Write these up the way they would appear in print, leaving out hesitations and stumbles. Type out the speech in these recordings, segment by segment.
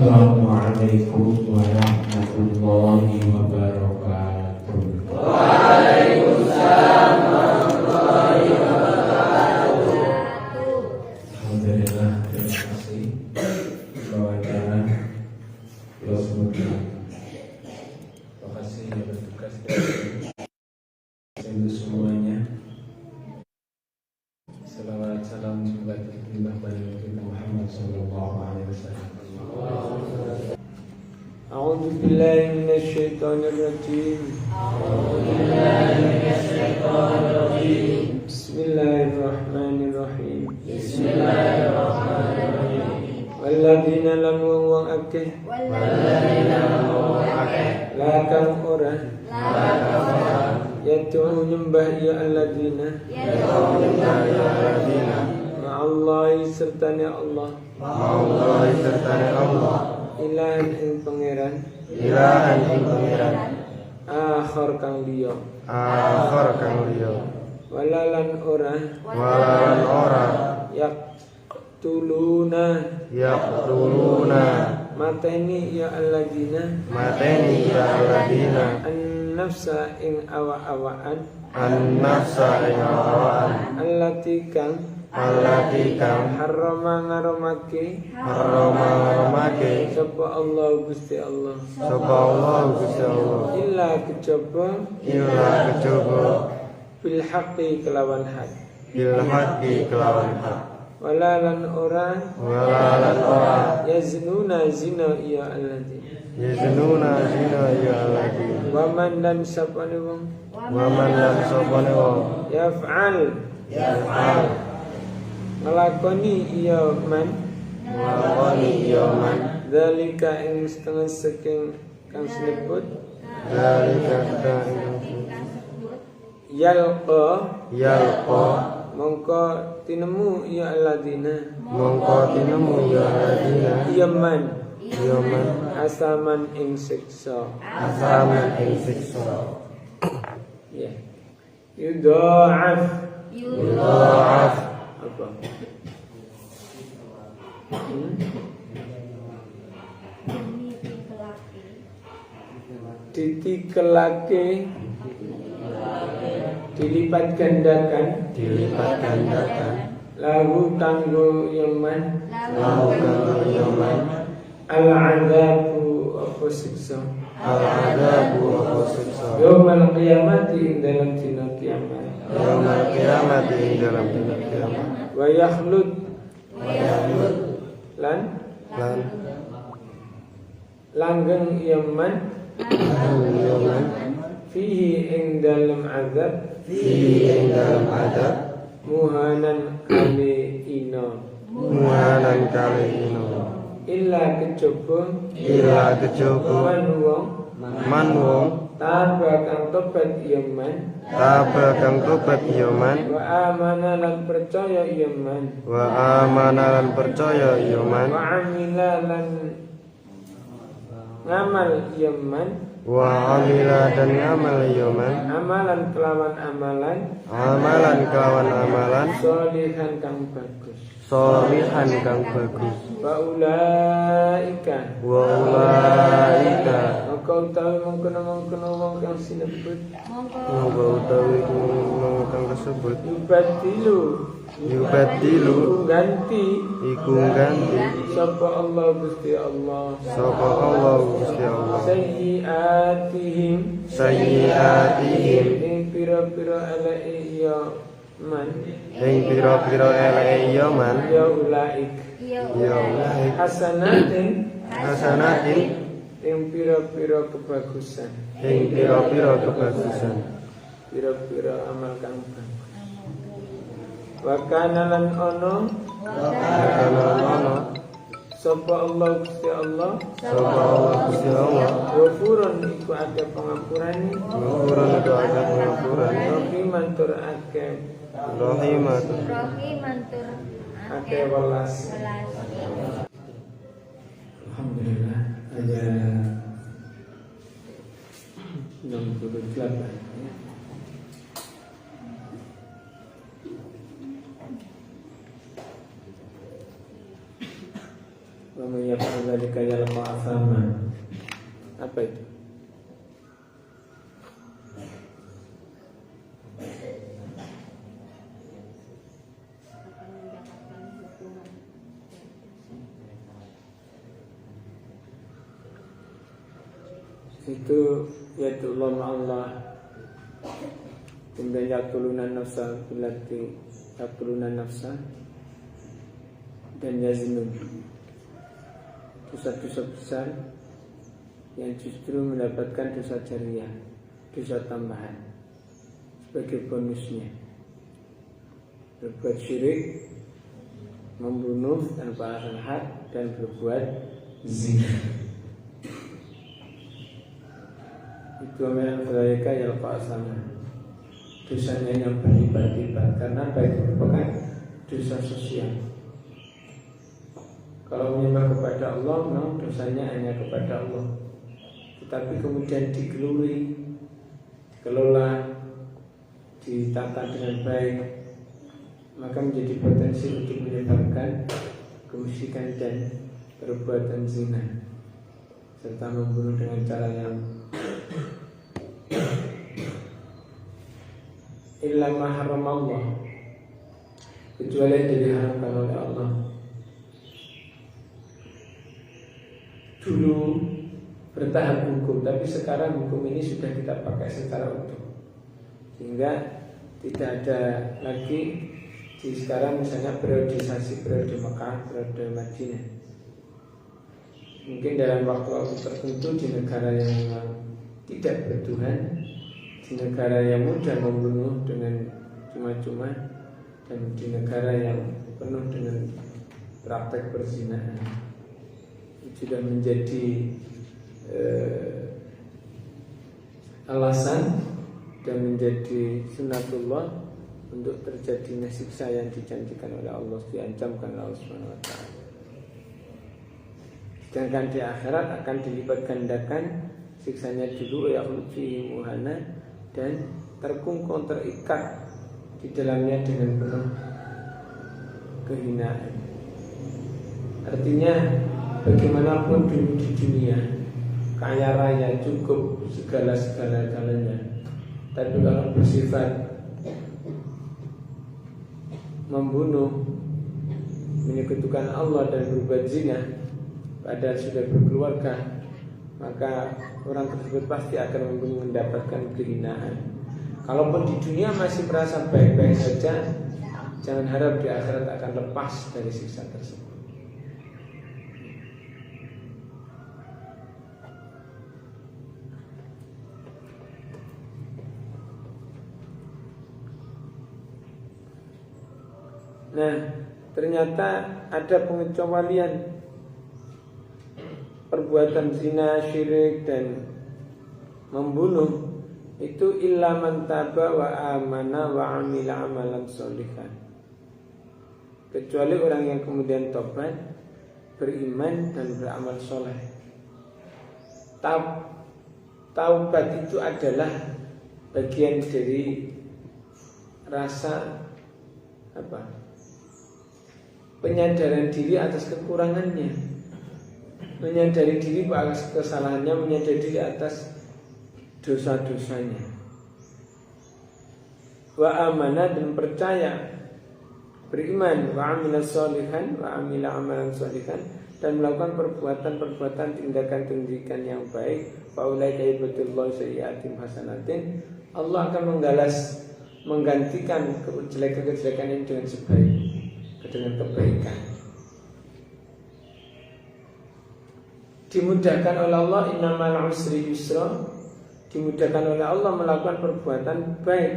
Assalamualaikum warahmatullahi wabarakatuh. Waalaikumsalam warahmatullahi wabarakatuh. Alhamdulillah, terima kasih kawan-kawan Losmuka. Terima kasih yang bertugas dari semuanya. Salawat salam semoga terlimpah pada Nabi Muhammad sallallahu alaihi wasallam. A'udzu billahi minasyaitonir rajim. Bismillahirrahmanirrahim. Walladzina lam wong akeh la kang ora yaitu nyembah ya alladzina ma'allahi sertane Allah ilahan ing pangeran akhir kang liya walalan ora yaqtuluna mateni ya alladzina an-nafsa ing awa-awaan allati kang harrama ngaramake sapa Allah Gusti Allah illa kejaba bil haqqi kelawan hak walalan ora yaznuna zina ya alladzina waman dan sapane wong yaf'al ngelakoni iya man dzalika ing setengah saking kang sinebut yalqa mongko tinemu ya alladzina iya man asaman ing siksa ya yudha'af apa ditikelake dilipat gandakan lahu kanggo yaman al-'adzabu apa siksa yaumul qiyamati ing dalam dina kiamat wa yakhlud lan langgeng yaman fihi ing dalam azab muhanan kali ino illa kejaba man wong taba kang tobat yaman wa amana lan percaya yaman wa amila lan ngamal yaman amalan kelawan amalan sholihan kang bagus wa ulaika maka utawi mengkono wong kang sinebut iku ganti sapa Allah Gusti Allah sayyiatihim ing pira-pira eleke ya man ya ulaik hasanatin ing pira-pira kebagusan pira-pira amal kang bagus wa kana lan ono sapa Allah Gusti Allah ghafurun iku akeh pangapurane rahiman tur akeh welas. Alhamdulillah, ada 68. Wa may yaf'al dzalika ulaika yalqa asama. Apa itu? Itu yaitu Allah kemudian yaqtuluna nafsa billati yaqtuluna nafsa dan yazinun, dosa-dosa besar yang justru mendapatkan dosa jariah, dosa tambahan sebagai bonusnya. Berbuat syirik, membunuh tanpa alasan hak, dan berbuat zina. Itu mereka yalqa asama, dosanya yang berlipat-lipat, karena baik merupakan dosa sosial. Kalau menyembah kepada Allah, memang dosanya hanya kepada Allah. Tetapi kemudian digeluri, dikelola, ditata dengan baik, maka menjadi potensi untuk menyebabkan kemusyrikan dan perbuatan zina, serta membunuh dengan cara yang illa ma haram Allah, kecuali yang diharamkan oleh Allah. Dulu bertahap hukum, tapi sekarang hukum ini sudah kita pakai secara utuh, sehingga tidak ada lagi di sekarang misalnya periodisasi, periode Mekah, periode Madinah. Mungkin dalam waktu-waktu tertentu di negara yang memang tidak bertuhan, di negara yang mudah membunuh dengan cuma-cuma, dan di negara yang penuh dengan praktek perzinahan, sudah menjadi alasan dan menjadi sunatullah untuk terjadinya siksa yang dijanjikan oleh Allah, diancamkan oleh Allah Subhanahu wa taala. Sedangkan di akhirat akan dilipat gandakan siksanya dulu, ya fihi muhana, dan terkungkung, terikat di dalamnya dengan penuh kehinaan. Artinya bagaimanapun dulu di dunia kaya raya, cukup segala-galanya, tapi kalau bersifat membunuh, menyekutukan Allah dan berbuat zina padahal sudah berkeluarga, maka orang tersebut pasti akan mendapatkan kehinaan. Kalaupun di dunia masih merasa baik-baik saja, jangan harap di akhirat akan lepas dari siksa tersebut. Nah, ternyata ada pengecualian perbuatan zina, syirik, dan membunuh itu illa man taba wa amana wa amila amalan sholihan, kecuali orang yang kemudian tobat, beriman, dan beramal soleh. Taubat itu adalah bagian dari rasa penyadaran diri atas kekurangannya, menyadari diri atas kesalahannya, menyadari diri atas dosa-dosanya. Wa amana, dan percaya, beriman, wa amila sholihan, wa amila amalan sholihan, dan melakukan perbuatan-perbuatan, tindakan-tindakan yang baik. Fa ulaika yubadillahu sayyi'atim hasanatin, Allah akan menggantikan kejelekan-kejelekan ini dengan kebaikan. Dimudahkan oleh Allah, innamal usri yusra, dimudahkan oleh Allah melakukan perbuatan baik.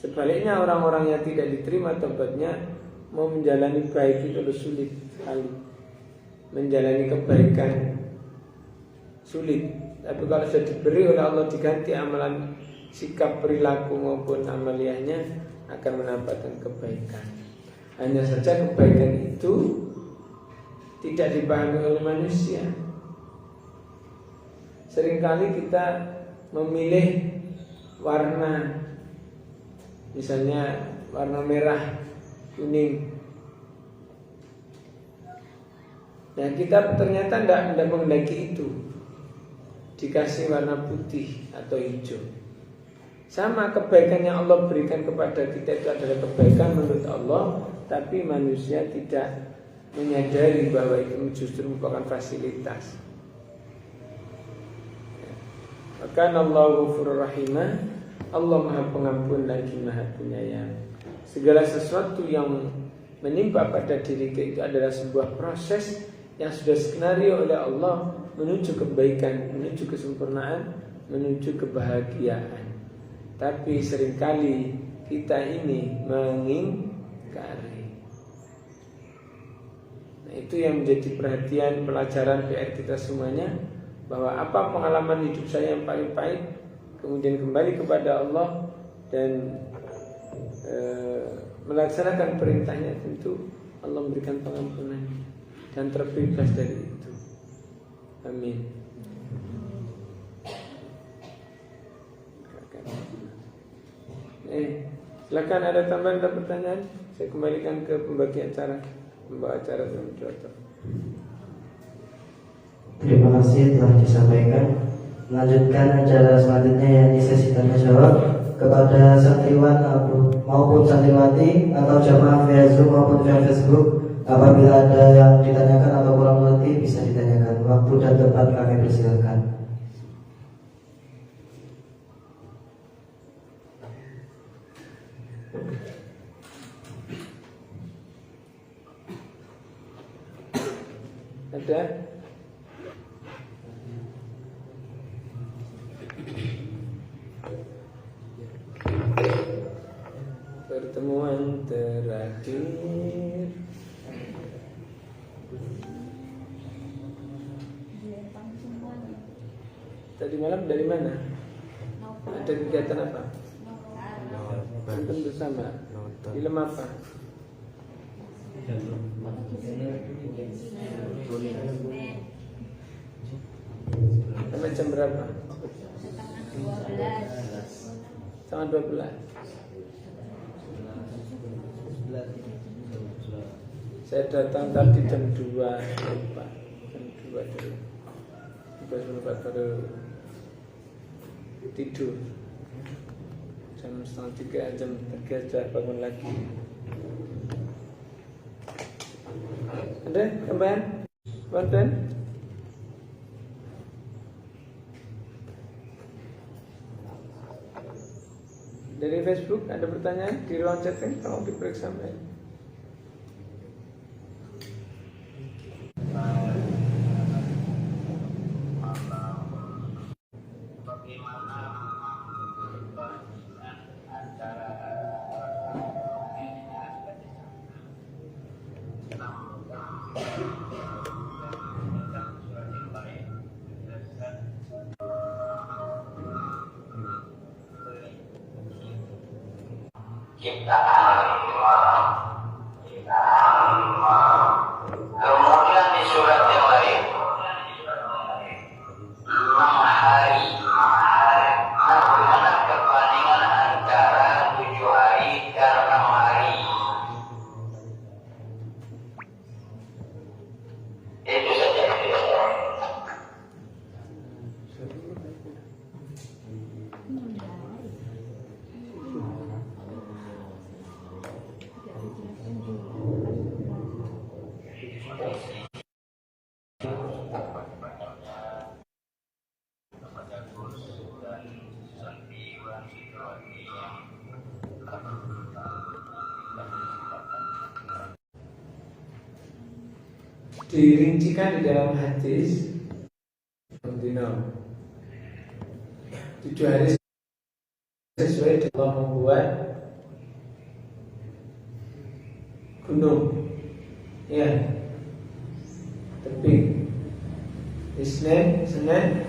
Sebaliknya orang-orang yang tidak diterima tobatnya, mau menjalani baik itu sulit sekali, menjalani kebaikan sulit. Tapi kalau sudah diberi oleh Allah, diganti amalan, sikap, perilaku maupun amaliyahnya, akan mendapatkan kebaikan. Hanya saja kebaikan itu tidak dipahami oleh manusia. Seringkali kita memilih warna, misalnya warna merah, kuning, Nah kita ternyata tidak menghendaki itu dikasih warna putih atau hijau. Sama kebaikan yang Allah berikan kepada kita itu adalah kebaikan menurut Allah, tapi manusia tidak menyadari bahwa itu justru merupakan fasilitas. Maka Allah Ghafurur Rahimah, Allah Maha Pengampun lagi Maha Penyayang. Segala sesuatu yang menimpa pada diri kita itu adalah sebuah proses yang sudah skenario oleh Allah menuju kebaikan, menuju kesempurnaan, menuju kebahagiaan. Tapi seringkali kita ini mengingkari. Nah, itu yang menjadi perhatian, pelajaran PR kita semuanya, bahwa apa pengalaman hidup saya yang paling pahit, kemudian kembali kepada Allah dan melaksanakan perintahnya, tentu Allah memberikan pengampunan dan terbebas dari itu. Amin. Silakan ada tambahan atau pertanyaan? Saya kembalikan ke pembagi acara, pembawa acara dan moderator. Terima kasih telah disampaikan. Melanjutkan acara selanjutnya yang di sesi tanya jawab kepada santriwan maupun santriwati atau jamaah via Zoom maupun via Facebook. Apabila ada yang ditanyakan atau kurang mengerti bisa ditanyakan. Waktu dan tempat kami persilakan. Ada? Pertemuan terakhir tadi malam dari mana? Ada kegiatan apa? Nonton bersama. Film apa? Sampai jam berapa? Setengah 12. Saya datang tadi jam 2 lupa. Jam 2 dulu. Baru tidur. Jam setengah 3, jam 3 sudah bangun lagi. Ada tambahan? Bantuan? Dari Facebook ada pertanyaan di ruang chatting, tolong diperiksa mail. Kemudian di surat yang lain 6 hari. Nah, bagaimana perbandingan antara 7 hari dan 6 hari? Itu saja. Dirincikan di dalam hadis Dino 7 hari sesuai dengan Allah membuat gunung, ya, tebing, Isnin, Senin,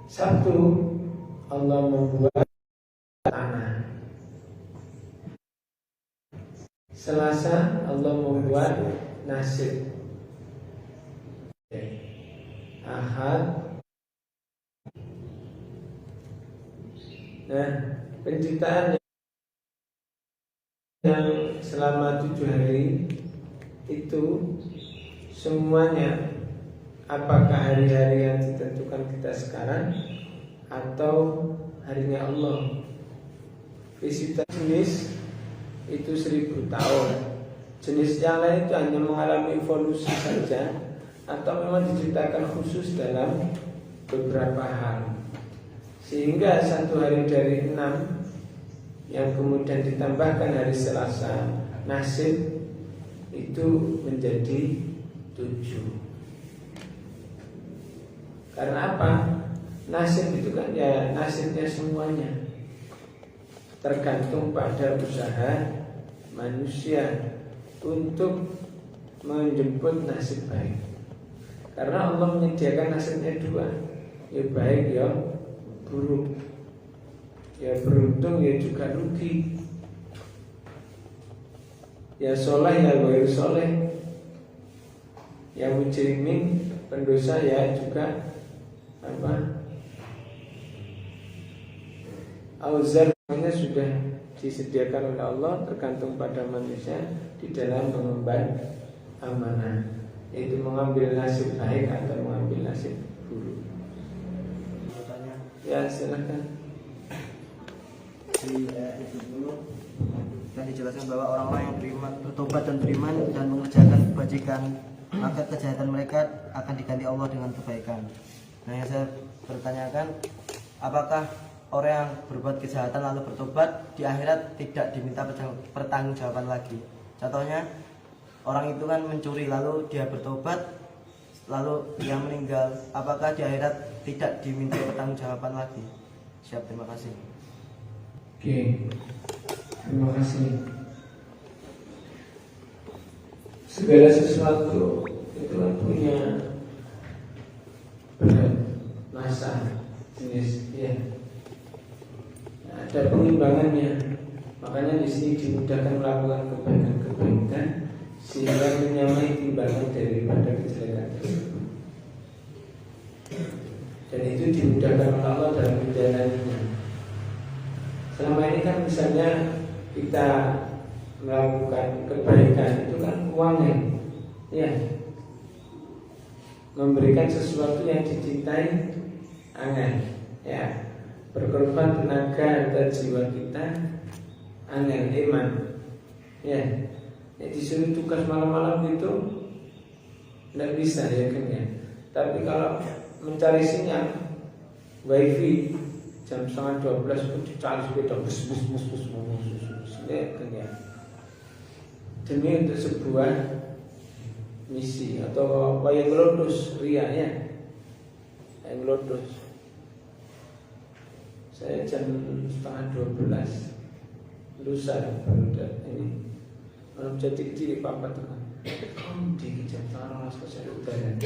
Sabtu Allah membuat tanah, Selasa Allah membuat nasib, Ahad. Nah, penciptaan yang selama 7 hari itu semuanya, apakah hari-hari yang ditentukan kita sekarang atau harinya Allah. Fisika jenis itu 1000 tahun. Jenis yang lain itu hanya mengalami evolusi saja, atau memang diciptakan khusus dalam beberapa hal. Sehingga 1 hari dari 6 yang kemudian ditambahkan hari Selasa, nasib itu menjadi 7. Karena apa? Nasib itu kan ya nasibnya semuanya tergantung pada usaha manusia untuk menjemput nasib baik. Karena Allah menyediakan nasibnya 2, ya baik ya buruk, ya beruntung ya juga rugi, ya soleh ya ghair soleh, ya mujrimin pendosa ya juga auzarnya sudah disediakan oleh Allah, tergantung pada manusia di dalam mengemban amanah, yaitu mengambil nasib baik atau mengambil nasib buruk. Ya silakan. Itu dulu dan dijelaskan bahwa orang-orang yang beriman, bertobat dan beriman dan mengerjakan kebajikan, maka kejahatan mereka akan diganti Allah dengan kebaikan. Nah, yang saya bertanyakan, apakah orang yang berbuat kejahatan lalu bertobat di akhirat tidak diminta pertanggungjawaban lagi? Contohnya, orang itu kan mencuri lalu dia bertobat lalu dia meninggal, apakah di akhirat tidak diminta pertanggungjawaban lagi? Siap, terima kasih. Oke, terima kasih. Segala sesuatu itu kan punya masa jenis, ya. Nah, ada pengimbangannya. Makanya di sini dimudahkan melakukan kebaikan-kebaikan sehingga menyamai timbangan daripada kejelekan tersebut. Dan itu dimudahkan oleh Allah dalam menjalaninya. Selama ini kan misalnya kita melakukan kebaikan itu kan uangnya, ya, memberikan sesuatu yang dicintai angin, ya, berkorban tenaga dan jiwa kita angin, iman, ya. Disuruh tugas malam-malam itu tidak bisa, ya kan ya. Tapi kalau mencari sinyal wifi jam 11:30 pun dicari sepeda bus, ya kan ya. Demi untuk sebuah misi atau wayang lodos ria, ya, wayang lodos. Saya jam 11:30 lusa baru ini malam jadi cilik papat tuh kan. Di jam 12 saya udara.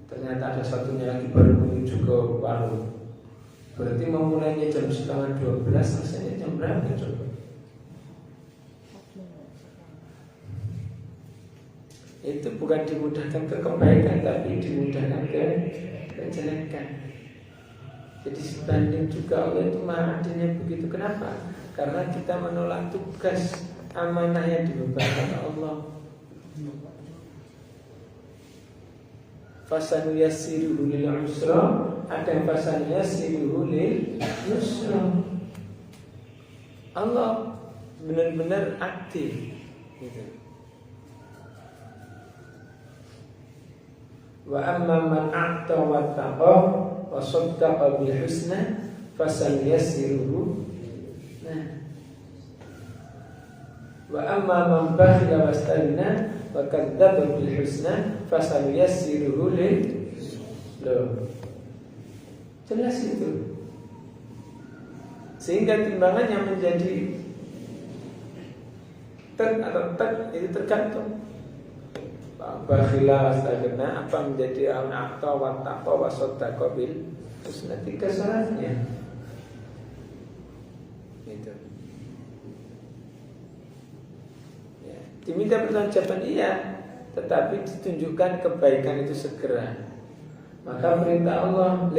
Ternyata ada satunya lagi baru menuju ke warung. Berarti mau mulainya jam 11:30, selesainya jam berapa coba? Itu bukan dimudahkan ke kebaikan, tapi dimudahkan ke kejelekan. Jadi sebanding juga Allah itu maha adilnya begitu. Kenapa? Karena kita menolak tugas amanah yang dibebankan Allah. Fasanuyassiruhu lil usra, ada yang fasanuyassiruhu lil yusra. Allah benar-benar aktif gitu. Wa amma man a'ta wa taqa wa saddaqa bil husna fasanuyassiruhu. Nah, wa amma man bakhila wastaghna wa kadzdzaba bil husna fasanuyassiruhu lil yusra. Jelas itu. Sehingga timbangan yang menjadi tek atau tek itu tergantung bakhila wastaghna, apa menjadi al-aqta wa taqwa wa saddaqa bil husna, 3 syaratnya. Gitu. Ya, diminta pertanggungjawaban iya, tetapi ditunjukkan kebaikan itu segera. Maka perintah Allah,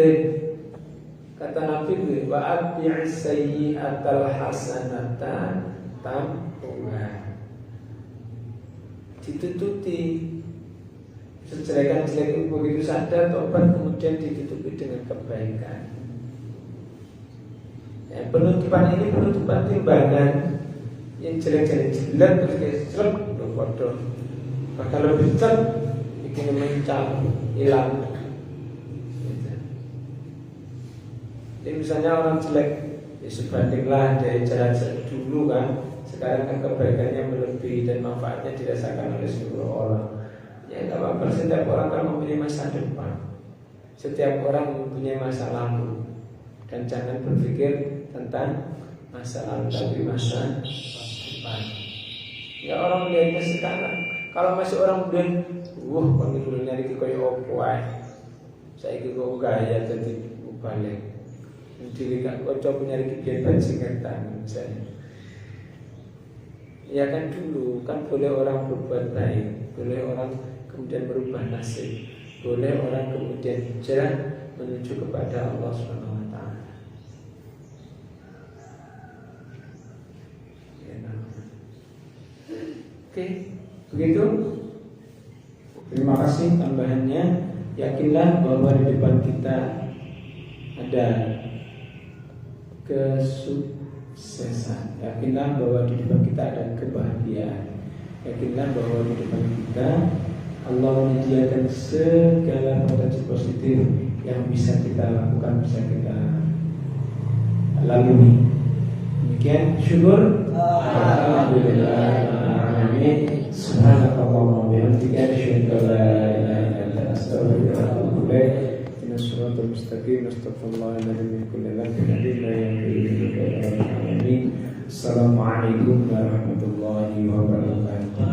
kata Nabi, wa atbi'is sayyi'atal hasanata tamhuha. ditutupi. Kejelekan-jelek begitu sadar, tobat, kemudian ditutupi dengan kebaikan. Ya, penutupan ini penutupan timbangan. Yang jelek-jelek terus kayak serap, bodoh. Bahkan lebih cepat bikin mencal, hilang. Gitu. Jadi misalnya orang jelek, ya sebandinglah dari jalan dulu kan. Sekarang kan kebaikannya melebihi dan manfaatnya dirasakan oleh seluruh orang. Ya tidak apa-apa, setiap orang kan mempunyai masa depan. Setiap orang mempunyai masa lalu. Dan jangan berpikir tentang masa lalu, tapi masa depan. Ya orang melihatnya sekarang. Kalau masih orang bilang, wah kalau nyari kaya opo ae. Saiki kok gaya dadi balik. Diri gak kocok nyari kegiatan singkatan misalnya. Ya kan dulu kan boleh orang berbuat baik, boleh orang kemudian berubah nasib, boleh orang kemudian hijrah menuju kepada Allah Subhanahu wa taala. Ya, oke, begitu. Terima kasih tambahannya. Yakinlah bahwa di depan kita ada kesuksesan. Yakinlah bahwa di depan kita ada kebahagiaan. Yakinlah bahwa di depan kita Allah menyediakan segala potensi positif yang bisa kita lakukan, bisa kita lalui. Demikian, syukur. Alhamdulillah. Amin. Subhanakallahumma wa bihamdika asyhadu an la ilaha illa anta astaghfiruka wa atubu ilaik. Inna shiratal mustaqim astaghfirullah min kulli dhanbin la yaghfiru illa anta. Assalamualaikum warahmatullahi wabarakatuh.